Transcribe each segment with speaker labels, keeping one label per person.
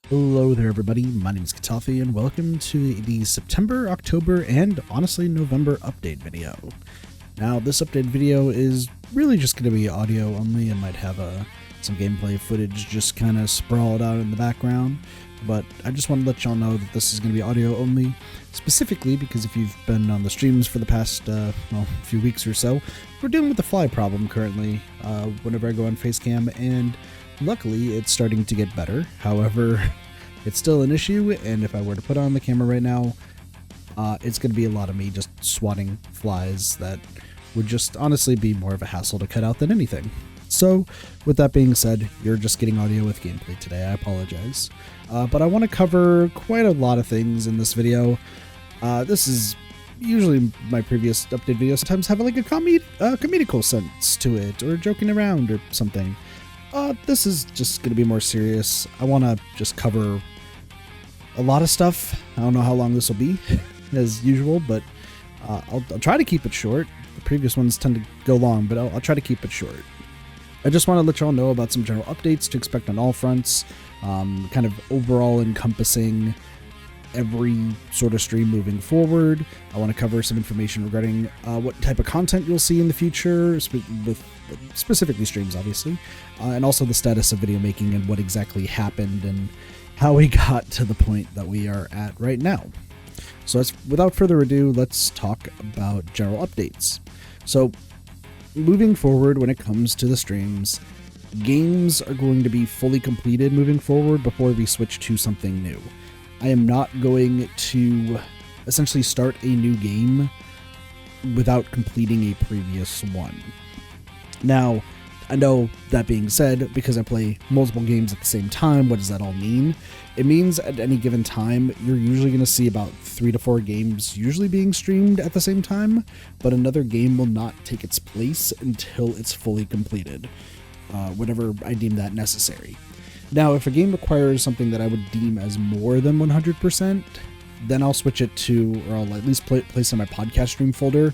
Speaker 1: Hello there, everybody. My name is Katafi, and welcome to the September, October, and honestly November update video. Now, this update video is really just going to be audio only. I might have some gameplay footage just kind of sprawled out in the background, but I just want to let y'all know that this is going to be audio only, specifically because if you've been on the streams for the past, few weeks or so, we're dealing with the fly problem currently whenever I go on Facecam, and luckily, it's starting to get better. However, it's still an issue, and if I were to put on the camera right now, it's going to be a lot of me just swatting flies that would just honestly be more of a hassle to cut out than anything. So, with that being said, you're just getting audio with gameplay today. I apologize. But I want to cover quite a lot of things in this video. This is usually my previous update videos sometimes have like a comedical sense to it, or joking around or something. This is just going to be more serious. I want to just cover a lot of stuff. I don't know how long this will be, as usual, but I'll try to keep it short. The previous ones tend to go long, but I'll try to keep it short. I just want to let y'all know about some general updates to expect on all fronts, kind of overall encompassing every sort of stream moving forward. I want to cover some information regarding what type of content you'll see in the future, with specifically streams, obviously, and also the status of video making and what exactly happened and how we got to the point that we are at right now. So without further ado, let's talk about general updates. So moving forward, when it comes to the streams, games are going to be fully completed moving forward before we switch to something new. I am not going to essentially start a new game without completing a previous one. Now, I know that being said, because I play multiple games at the same time, what does that all mean? It means at any given time, you're usually going to see about 3 to 4 games usually being streamed at the same time, but another game will not take its place until it's fully completed, whenever I deem that necessary. Now, if a game requires something that I would deem as more than 100%, then I'll switch it to, or I'll at least place in my podcast stream folder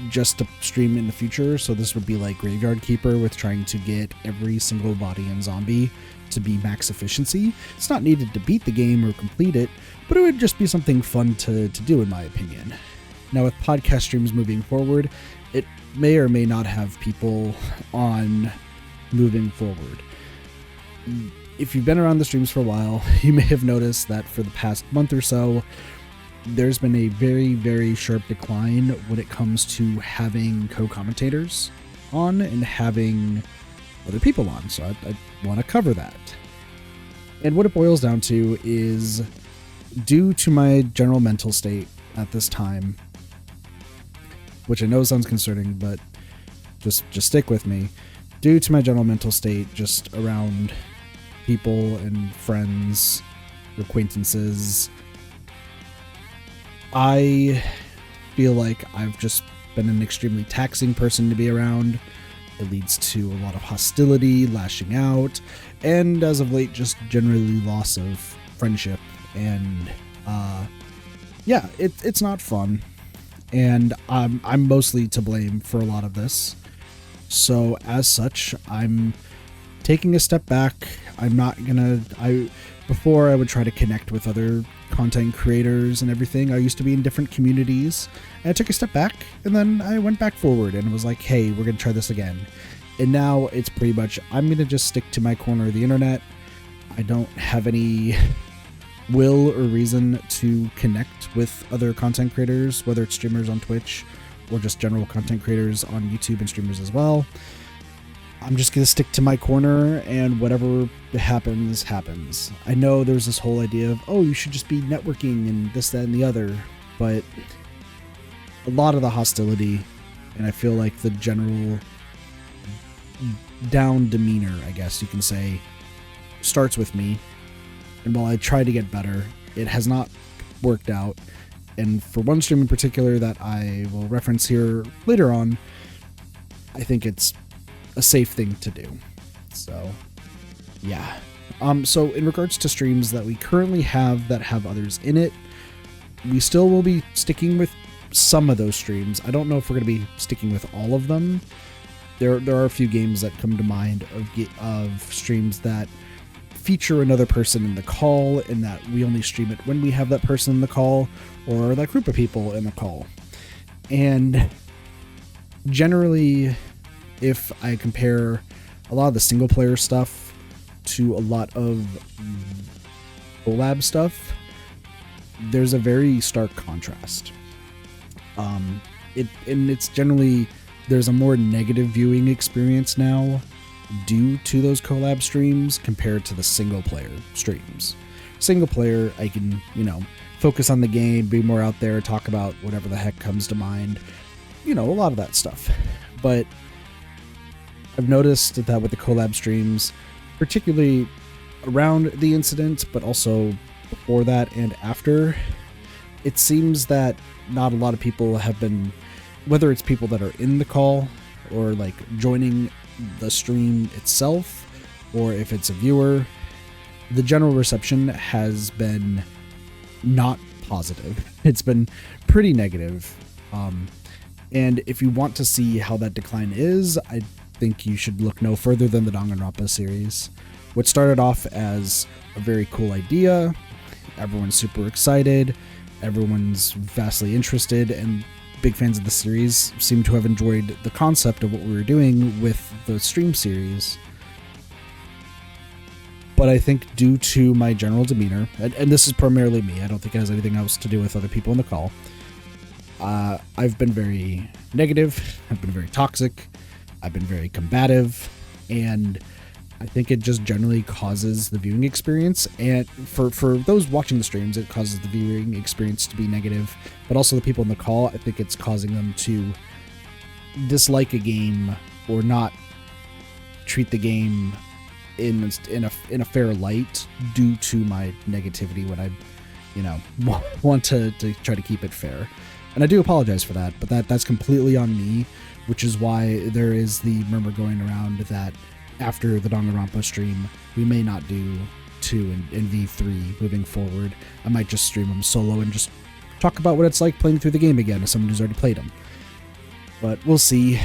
Speaker 1: just to stream in the future. So this would be like Graveyard Keeper, with trying to get every single body and zombie to be max efficiency. It's not needed to beat the game or complete it, but it would just be something fun to do, in my opinion. Now, with podcast streams moving forward, it may or may not have people on moving forward. If you've been around the streams for a while, you may have noticed that for the past month or so, there's been a very, very sharp decline when it comes to having co-commentators on and having other people on. So I want to cover that. And what it boils down to is, due to my general mental state at this time, which I know sounds concerning, but just stick with me. Due to my general mental state, just around people and friends, acquaintances, I feel like I've just been an extremely taxing person to be around. It leads to a lot of hostility, lashing out, and as of late, just generally loss of friendship. And it's not fun, and I'm mostly to blame for a lot of this. So as such, I'm taking a step back. Before I would try to connect with other content creators and everything. I used to be in different communities, and I took a step back, and then I went back forward and was like, hey, we're going to try this again. And now it's pretty much, I'm going to just stick to my corner of the internet. I don't have any will or reason to connect with other content creators, whether it's streamers on Twitch or just general content creators on YouTube and streamers as well. I'm just going to stick to my corner, and whatever happens, happens. I know there's this whole idea of, oh, you should just be networking and this, that, and the other, but a lot of the hostility, and I feel like the general down demeanor, I guess you can say, starts with me. And while I try to get better, it has not worked out. And for one stream in particular that I will reference here later on, I think it's a safe thing to do. So yeah. So in regards to streams that we currently have that have others in it, we still will be sticking with some of those streams. I don't know if we're going to be sticking with all of them. There are a few games that come to mind of streams that feature another person in the call, in that we only stream it when we have that person in the call or that group of people in the call. And generally, if I compare a lot of the single player stuff to a lot of collab stuff, there's a very stark contrast. It's generally, there's a more negative viewing experience now due to those collab streams compared to the single player streams. Single player, I can, focus on the game, be more out there, talk about whatever the heck comes to mind, a lot of that stuff. But I've noticed that with the collab streams, particularly around the incident, but also before that and after, it seems that not a lot of people have been, whether it's people that are in the call or like joining the stream itself, or if it's a viewer, the general reception has been not positive. It's been pretty negative. And if you want to see how that decline is, I think you should look no further than the Danganronpa series, which started off as a very cool idea. Everyone's super excited, everyone's vastly interested, and big fans of the series seem to have enjoyed the concept of what we were doing with the stream series. But I think due to my general demeanor, and this is primarily me, I don't think it has anything else to do with other people in the call, I've been very negative, I've been very toxic, I've been very combative, and I think it just generally causes the viewing experience, and for those watching the streams, it causes the viewing experience to be negative, but also the people in the call, I think it's causing them to dislike a game or not treat the game in a fair light due to my negativity when I, want to try to keep it fair. And I do apologize for that, but that's completely on me, which is why there is the murmur going around that after the Danganronpa stream, we may not do 2 and V3 moving forward. I might just stream them solo and just talk about what it's like playing through the game again as someone who's already played them. But we'll see.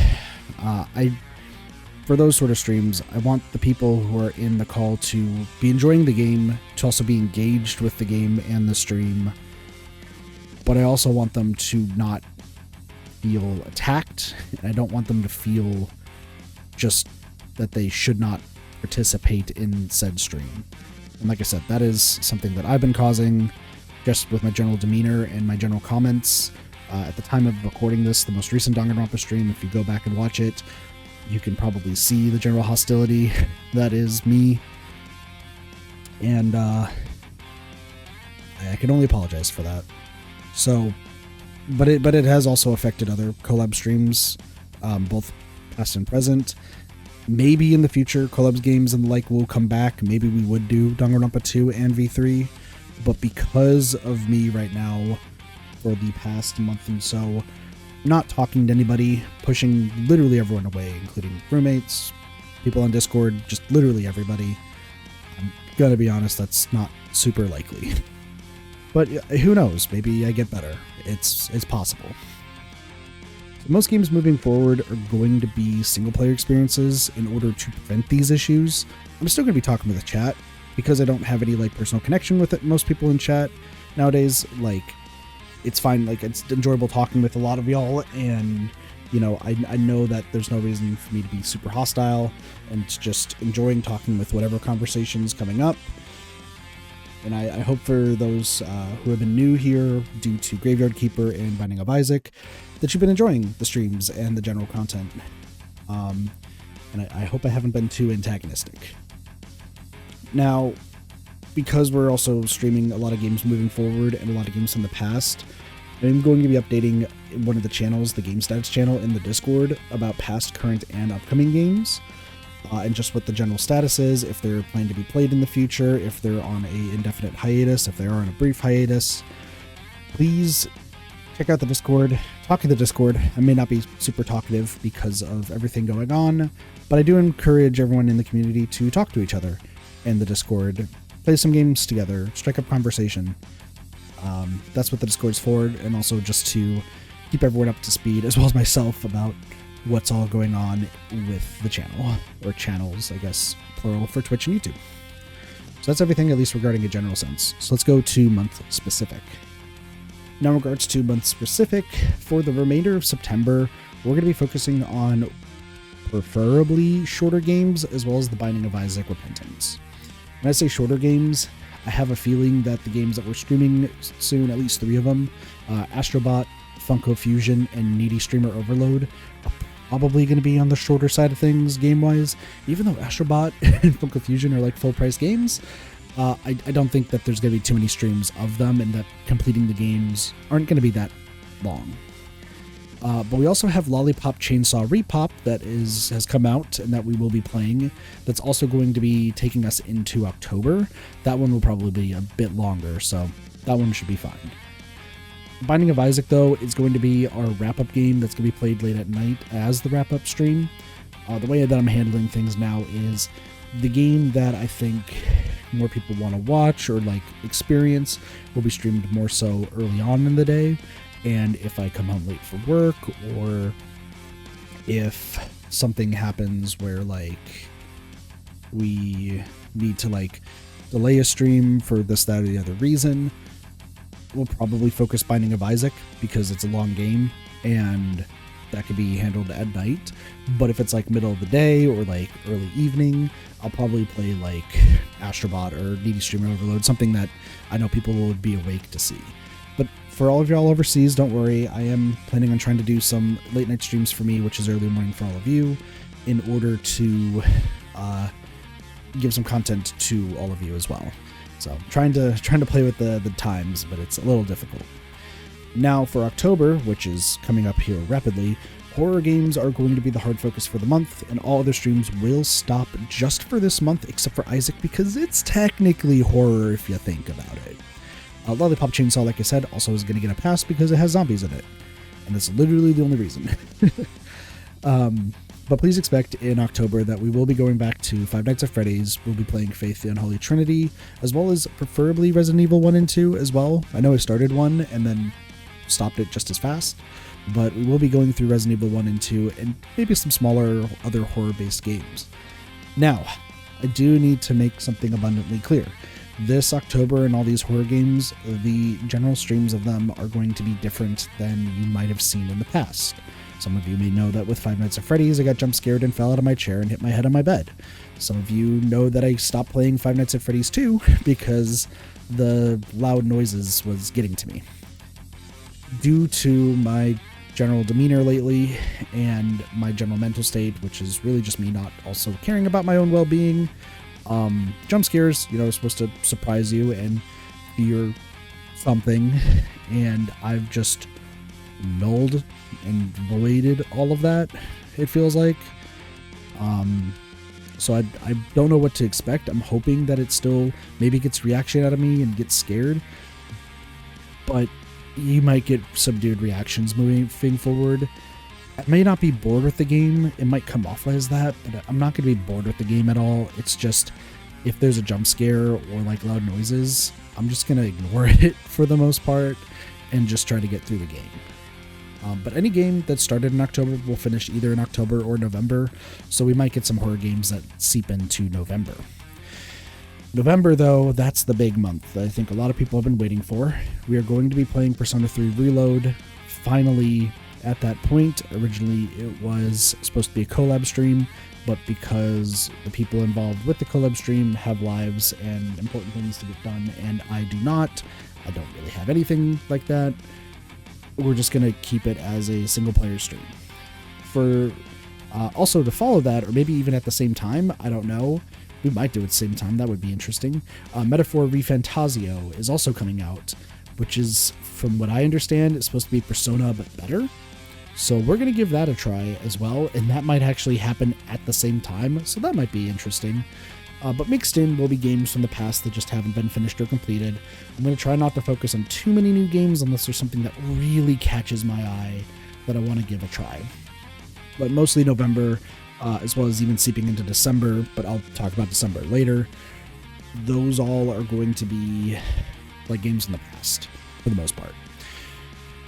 Speaker 1: For those sort of streams, I want the people who are in the call to be enjoying the game, to also be engaged with the game and the stream. But I also want them to not feel attacked. I don't want them to feel just that they should not participate in said stream. And like I said, that is something that I've been causing just with my general demeanor and my general comments. At the time of recording this, the most recent Danganronpa stream, if you go back and watch it, you can probably see the general hostility that is me. And I can only apologize for that. So, but it has also affected other collab streams, both past and present. Maybe in the future, collabs games and the like will come back. Maybe we would do Danganronpa 2 and V3. But because of me right now, for the past month and so, not talking to anybody, pushing literally everyone away, including roommates, people on Discord, just literally everybody, I'm gonna be honest, that's not super likely. But who knows? Maybe I get better. It's possible. Most games moving forward are going to be single-player experiences in order to prevent these issues. I'm still going to be talking with the chat because I don't have any personal connection with it. Most people in chat nowadays, it's fine. It's enjoyable talking with a lot of y'all, and I know that there's no reason for me to be super hostile, and it's just enjoying talking with whatever conversation's coming up. And I hope for those who have been new here due to Graveyard Keeper and Binding of Isaac, that you've been enjoying the streams and the general content. And I hope I haven't been too antagonistic. Now, because we're also streaming a lot of games moving forward and a lot of games from the past, I'm going to be updating one of the channels, the Game Stats channel in the Discord, about past, current, and upcoming games. And just what the general status is, if they're planned to be played in the future, if they're on a indefinite hiatus, if they are on a brief hiatus. Please check out the Discord, talk in the Discord. I may not be super talkative because of everything going on, but I do encourage everyone in the community to talk to each other in the Discord, play some games together, strike up conversation. That's what the Discord's for, and also just to keep everyone up to speed, as well as myself, about what's all going on with the channel, or channels, I guess, plural, for Twitch and YouTube. So that's everything, at least regarding a general sense. So let's go to month specific. Now, in regards to month specific, for the remainder of September, we're going to be focusing on preferably shorter games, as well as the Binding of Isaac Repentance. When I say shorter games, I have a feeling that the games that we're streaming soon, at least 3 of them, Astrobot, Funko Fusion, and Needy Streamer Overload, are probably going to be on the shorter side of things game-wise. Even though Astrobot and Funko Fusion are like full-price games, I don't think that there's going to be too many streams of them, and that completing the games aren't going to be that long. But we also have Lollipop Chainsaw Repop that has come out and that we will be playing. That's also going to be taking us into October. That one will probably be a bit longer, so that one should be fine. Binding of Isaac, though, is going to be our wrap-up game that's going to be played late at night as the wrap-up stream. The way that I'm handling things now is the game that I think more people want to watch or like experience will be streamed more so early on in the day. And if I come home late for work, or if something happens where like we need to like delay a stream for this, that, or the other reason, we'll probably focus Binding of Isaac because it's a long game and that could be handled at night. But if it's like middle of the day or like early evening, I'll probably play like Astrobot or Needy Streamer Overload, something that I know people will be awake to see. But for all of y'all overseas, don't worry. I am planning on trying to do some late night streams for me, which is early morning for all of you, in order to give some content to all of you as well. So trying to play with the times, but it's a little difficult. Now for October, which is coming up here rapidly, horror games are going to be the hard focus for the month, and all other streams will stop just for this month, except for Isaac, because it's technically horror if you think about it. Lollipop Chainsaw, like I said, also is going to get a pass because it has zombies in it. And that's literally the only reason. But please expect in October that we will be going back to Five Nights at Freddy's. We'll be playing Faith the Unholy Trinity, as well as preferably Resident Evil 1 and 2 as well. I know I started 1 and then stopped it just as fast. But we will be going through Resident Evil 1 and 2 and maybe some smaller other horror-based games. Now, I do need to make something abundantly clear. This October and all these horror games, the general streams of them are going to be different than you might have seen in the past. Some of you may know that with Five Nights at Freddy's, I got jump scared and fell out of my chair and hit my head on my bed. Some of you know that I stopped playing Five Nights at Freddy's 2 because the loud noises was getting to me. Due to my general demeanor lately and my general mental state, which is really just me not also caring about my own well-being, jump scares, are supposed to surprise you and fear something, and I've just nulled and voided all of that, it feels like. So I don't know what to expect. I'm hoping that it still maybe gets reaction out of me and gets scared, but you might get subdued reactions moving forward. I may not be bored with the game. It might come off as that, but I'm not going to be bored with the game at all. It's just, if there's a jump scare or like loud noises, I'm just going to ignore it for the most part and just try to get through the game. But any game that started in October will finish either in October or November, so we might get some horror games that seep into November. November, though, that's the big month that I think a lot of people have been waiting for. We are going to be playing Persona 3 Reload, finally at that point. Originally, it was supposed to be a collab stream, but because the people involved with the collab stream have lives and important things to get done, and I do not, I don't really have anything like that, we're just going to keep it as a single-player stream. For also to follow that, or maybe even at the same time, I don't know, we might do it at the same time, that would be interesting. Metaphor ReFantazio is also coming out, which is, from what I understand, it's supposed to be Persona but better. So we're going to give that a try as well, and that might actually happen at the same time, so that might be interesting. But mixed in will be games from the past that just haven't been finished or completed. I'm going to try not to focus on too many new games unless there's something that really catches my eye that I want to give a try. But mostly November, as well as even seeping into December, but I'll talk about December later. Those all are going to be like games in the past, for the most part.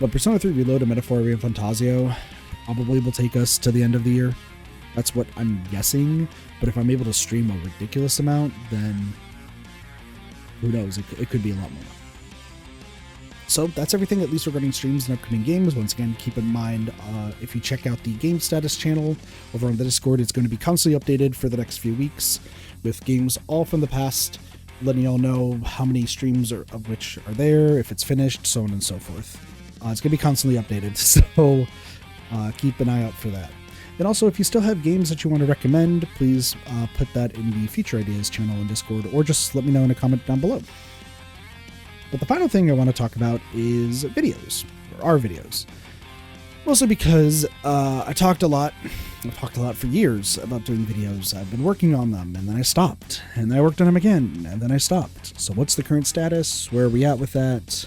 Speaker 1: But Persona 3 Reload and Metaphor ReFantazio probably will take us to the end of the year. That's what I'm guessing, but if I'm able to stream a ridiculous amount, then who knows, it could be a lot more. So that's everything, at least regarding streams and upcoming games. Once again, keep in mind, if you check out the game status channel over on the Discord, it's going to be constantly updated for the next few weeks with games all from the past, letting y'all know how many streams of which are there, if it's finished, so on and so forth. It's going to be constantly updated, so keep an eye out for that. And also, if you still have games that you want to recommend, please put that in the Future Ideas channel in Discord, or just let me know in a comment down below. But the final thing I want to talk about is videos, or our videos. Mostly because I talked a lot. I've talked a lot for years about doing videos. I've been working on them, and then I stopped. And I worked on them again, and then I stopped. So what's the current status? Where are we at with that?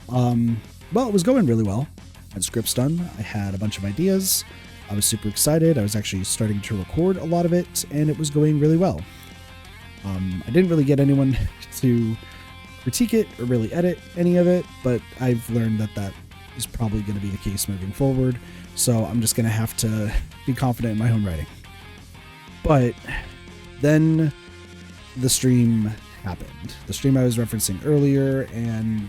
Speaker 1: Well, it was going really well. I had scripts done. I had a bunch of ideas. I was super excited. I was actually starting to record a lot of it, and it was going really well. I didn't really get anyone to critique it or really edit any of it, but I've learned that that is probably going to be the case moving forward, so I'm just going to have to be confident in my own writing. But then the stream happened. The stream I was referencing earlier, and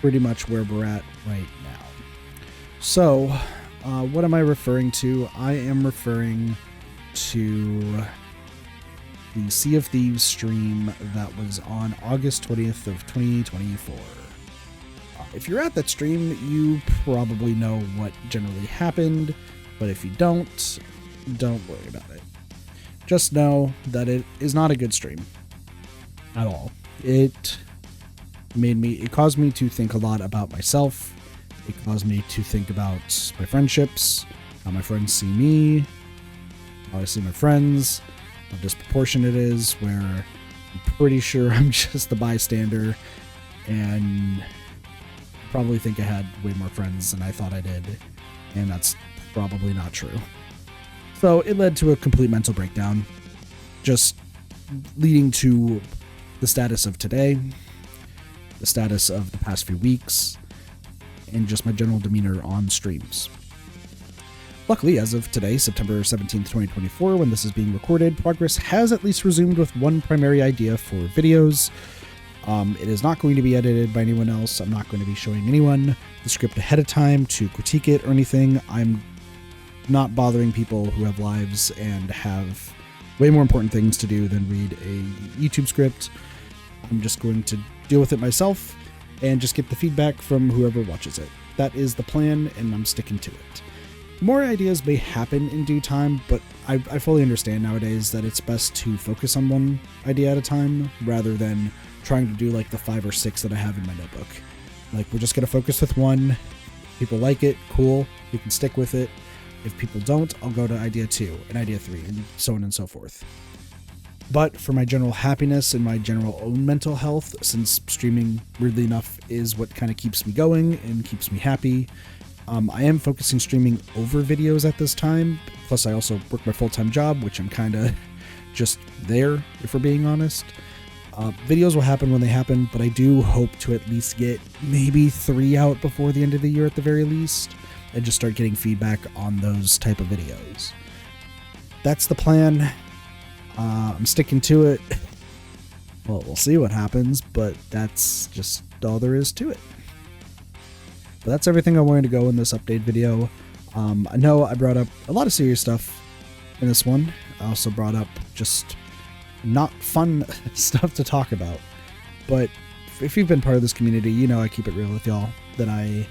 Speaker 1: pretty much where we're at right now. So, what am I referring to? I am referring to the Sea of Thieves stream that was on August 20th of 2024. If you're at that stream, you probably know what generally happened, but if you don't worry about it. Just know that it is not a good stream at all. It caused me to think a lot about myself. It caused me to think about my friendships, how my friends see me, how I see my friends, how disproportionate it is, where I'm pretty sure I'm just the bystander and probably think I had way more friends than I thought I did, and that's probably not true. So it led to a complete mental breakdown, just leading to the status of today, the status of the past few weeks, and just my general demeanor on streams. Luckily, as of today, September 17th, 2024, when this is being recorded, progress has at least resumed with one primary idea for videos. It is not going to be edited by anyone else. I'm not going to be showing anyone the script ahead of time to critique it or anything. I'm not bothering people who have lives and have way more important things to do than read a YouTube script. I'm just going to deal with it myself and just get the feedback from whoever watches it. That is the plan, and I'm sticking to it. More ideas may happen in due time, but I fully understand nowadays that it's best to focus on one idea at a time rather than trying to do like the 5 or 6 that I have in my notebook. Like, we're just going to focus with one. People like it, cool, we can stick with it. If people don't, I'll go to idea 2 and idea 3 and so on and so forth. But for my general happiness and my general own mental health, since streaming, weirdly enough, is what kind of keeps me going and keeps me happy, I am focusing streaming over videos at this time. Plus, I also work my full-time job, which I'm kind of just there, if we're being honest. Videos will happen when they happen, but I do hope to at least get maybe 3 out before the end of the year at the very least, and just start getting feedback on those type of videos. That's the plan. I'm sticking to it. Well, we'll see what happens, but that's just all there is to it. But that's everything I wanted to go in this update video. I know I brought up a lot of serious stuff in this one. I also brought up just not fun stuff to talk about. But if you've been part of this community, you know I keep it real with y'all. That I,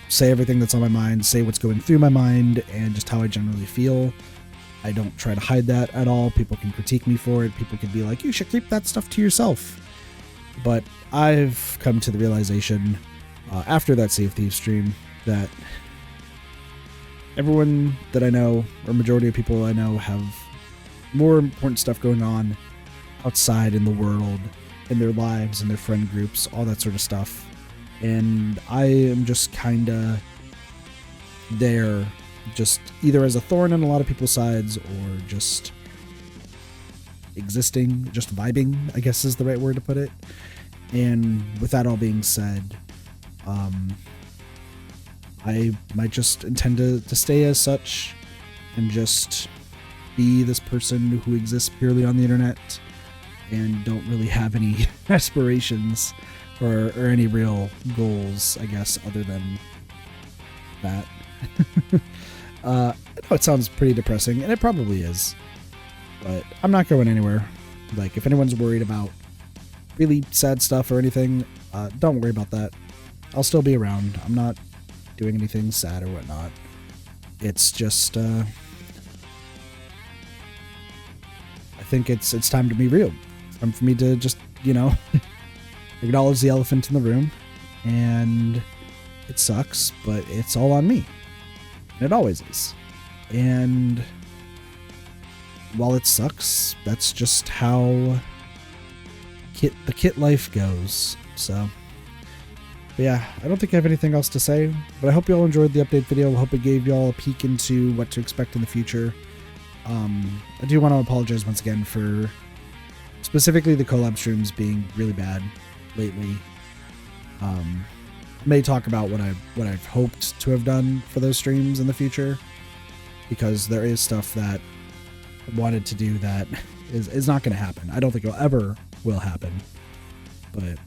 Speaker 1: say everything that's on my mind, say what's going through my mind, and just how I generally feel. I don't try to hide that at all. People can critique me for it. People can be like, you should keep that stuff to yourself. But I've come to the realization after that Sea of Thieves stream that everyone that I know, or majority of people I know, have more important stuff going on outside in the world, in their lives, in their friend groups, all that sort of stuff. And I am just kind of there, just either as a thorn in a lot of people's sides or just existing, just vibing, I guess is the right word to put it. And with that all being said, I might just intend to stay as such and just be this person who exists purely on the internet and don't really have any aspirations or any real goals, I guess, other than that. I know it sounds pretty depressing, and it probably is, but I'm not going anywhere. Like, if anyone's worried about really sad stuff or anything, don't worry about that. I'll still be around. I'm not doing anything sad or whatnot. It's just, I think it's time to be real. It's time for me to just, acknowledge the elephant in the room, and it sucks, but it's all on me. And it always is. And while it sucks, that's just how the kit life goes. So, but yeah, I don't think I have anything else to say, but I hope you all enjoyed the update video. I hope it gave you all a peek into what to expect in the future. I do want to apologize once again for specifically the collab streams being really bad lately. May talk about what I've hoped to have done for those streams in the future, because there is stuff that I wanted to do that is not going to happen. I don't think it ever will happen, but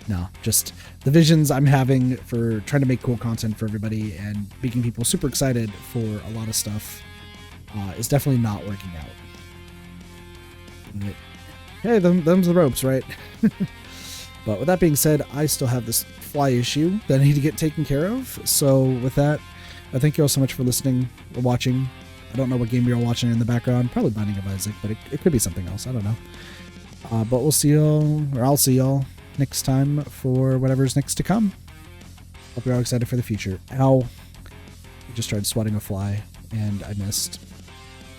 Speaker 1: no, just the visions I'm having for trying to make cool content for everybody and making people super excited for a lot of stuff is definitely not working out. But, hey, them's the ropes, right? But with that being said, I still have this fly issue that I need to get taken care of. So with that, I thank you all so much for listening or watching. I don't know what game you're all watching in the background. Probably Binding of Isaac, but it could be something else. I don't know. But we'll see y'all, or I'll see y'all next time for whatever's next to come. Hope you're all excited for the future. Ow. I just tried swatting a fly, and I missed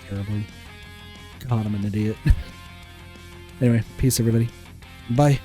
Speaker 1: terribly. God, I'm an idiot. Anyway, peace everybody. Bye.